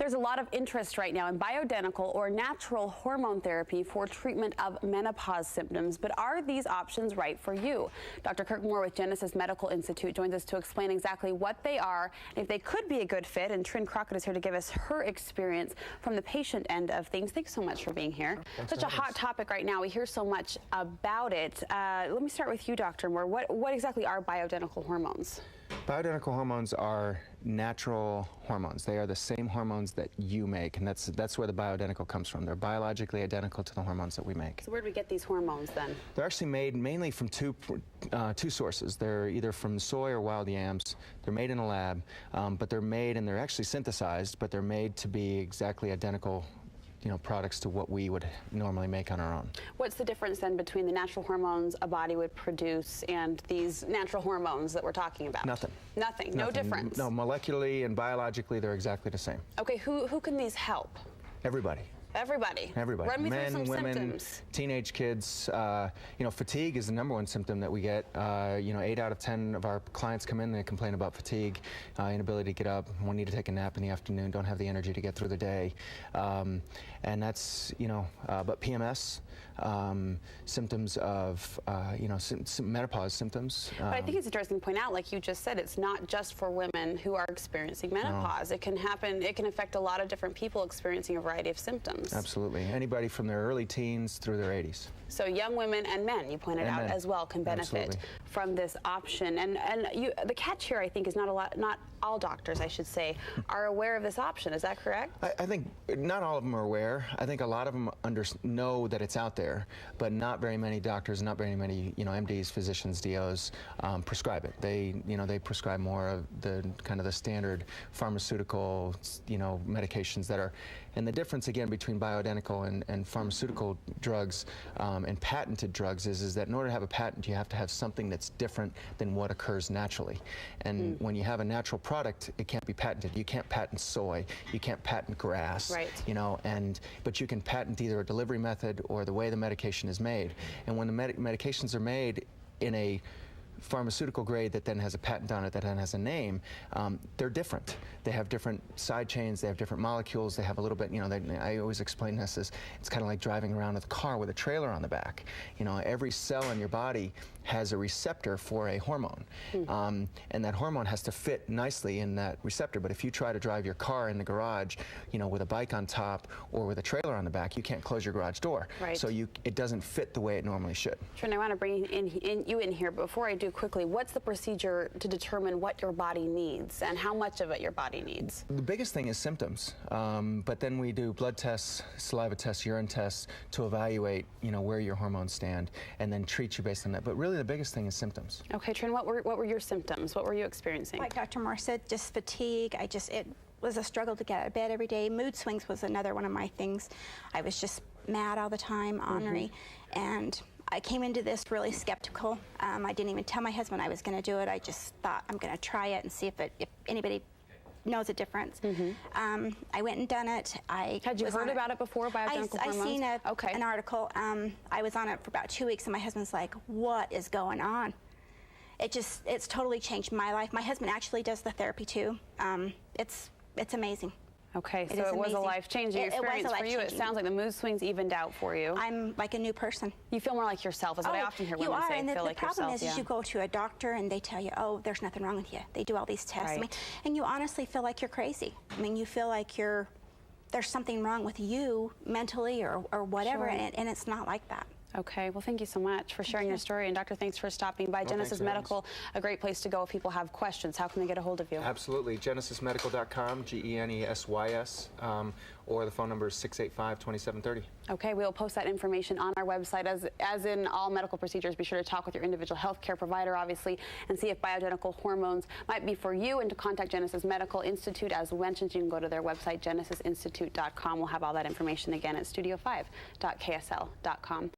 There's a lot of interest right now in bioidentical or natural hormone therapy for treatment of menopause symptoms, but are these options right for you? Dr. Kirk Moore with Genesis Medical Institute joins us to explain exactly what they are and if they could be a good fit, and Trin Crockett is here to give us her experience from the patient end of things. Thanks so much for being here. Such a hot topic right now. We hear so much about it. Let me start with you, Dr. Moore. What exactly are bioidentical hormones? Bioidentical hormones are natural hormones. They are the same hormones that you make, and that's where the bioidentical comes from. They're biologically identical to the hormones that we make. So where do we get these hormones then? They're actually made mainly from two sources. They're either from soy or wild yams. They're made in a lab, but they're made and they're actually synthesized, but they're made to be exactly identical products to what we would normally make on our own. What's the difference then between the natural hormones a body would produce and these natural hormones that we're talking about? Nothing. Nothing. No difference. No, molecularly and biologically, they're exactly the same. Okay, who can these help? Everybody. Everybody. Everybody. Run me Men, through some women, symptoms. teenage kids. Fatigue is the #1 symptom that we get. 8 out of 10 of our clients come in, they complain about fatigue, inability to get up, need to take a nap in the afternoon, don't have the energy to get through the day. And that's, but PMS, symptoms of, menopause symptoms. But I think it's interesting to point out, like you just said, it's not just for women who are experiencing menopause. No. It can happen, it can affect a lot of different people experiencing a variety of symptoms. Absolutely. Anybody from their early teens through their 80s. So young women and men, you pointed out as well, can benefit from this option. And the catch here, I think, is not all doctors, I should say, are aware of this option. Is that correct? I think not all of them are aware. I think a lot of them know that it's out there, but not very many doctors, not very many MDs, physicians, DOs prescribe it. They prescribe more of the the standard pharmaceutical medications that are. And the difference again between bioidentical and pharmaceutical drugs and patented drugs is that in order to have a patent, you have to have something that's different than what occurs naturally. And when you have a natural product, it can't be patented. You can't patent soy. You can't patent grass. Right. But you can patent either a delivery method or the way the medication is made. And when the medications are made in a pharmaceutical grade that then has a patent on it, that then has a name, they're different. They have different side chains, they have different molecules, they have a little bit, I always explain this as, it's kind of like driving around with a car with a trailer on the back. Every cell in your body has a receptor for a hormone. And that hormone has to fit nicely in that receptor. But if you try to drive your car in the garage, with a bike on top or with a trailer on the back, you can't close your garage door. Right. So it doesn't fit the way it normally should. Trin, I want to bring you in here, but before I do, quickly, what's the procedure to determine what your body needs and how much of it your body needs? The biggest thing is symptoms, but then we do blood tests, saliva tests, urine tests to evaluate, where your hormones stand, and then treat you based on that. But really, the biggest thing is symptoms. Okay, Trin, what were your symptoms? What were you experiencing? Like Dr. Moore said, just fatigue. It was a struggle to get out of bed every day. Mood swings was another one of my things. I was just mad all the time, ornery, and I came into this really skeptical. I didn't even tell my husband I was going to do it. I just thought I'm going to try it and see if anybody knows a difference. I went and done it. Had you heard about it before, bioidentical hormones? I seen an article. I was on it for about 2 weeks, and my husband's like, "What is going on?" It's totally changed my life. My husband actually does the therapy too. It's amazing. Okay, so it was a life-changing experience for you. It sounds like the mood swings evened out for you. I'm like a new person. You feel more like yourself, is what I often hear women say. And feel like yourself. The problem is you go to a doctor and they tell you, oh, there's nothing wrong with you. They do all these tests. Right. And you honestly feel like you're crazy. You feel like there's something wrong with you mentally or whatever, and it's not like that. Okay, well, thank you so much for sharing your story. And Doctor, thanks for stopping by. Genesis Medical, a great place to go if people have questions. How can they get a hold of you? Absolutely. GenesisMedical.com, GENESYS, or the phone number is 685-2730. Okay, we'll post that information on our website. As in all medical procedures, be sure to talk with your individual healthcare provider, obviously, and see if bioidentical hormones might be for you, and to contact Genesis Medical Institute. As mentioned, you can go to their website, genesisinstitute.com. We'll have all that information again at studio5.ksl.com.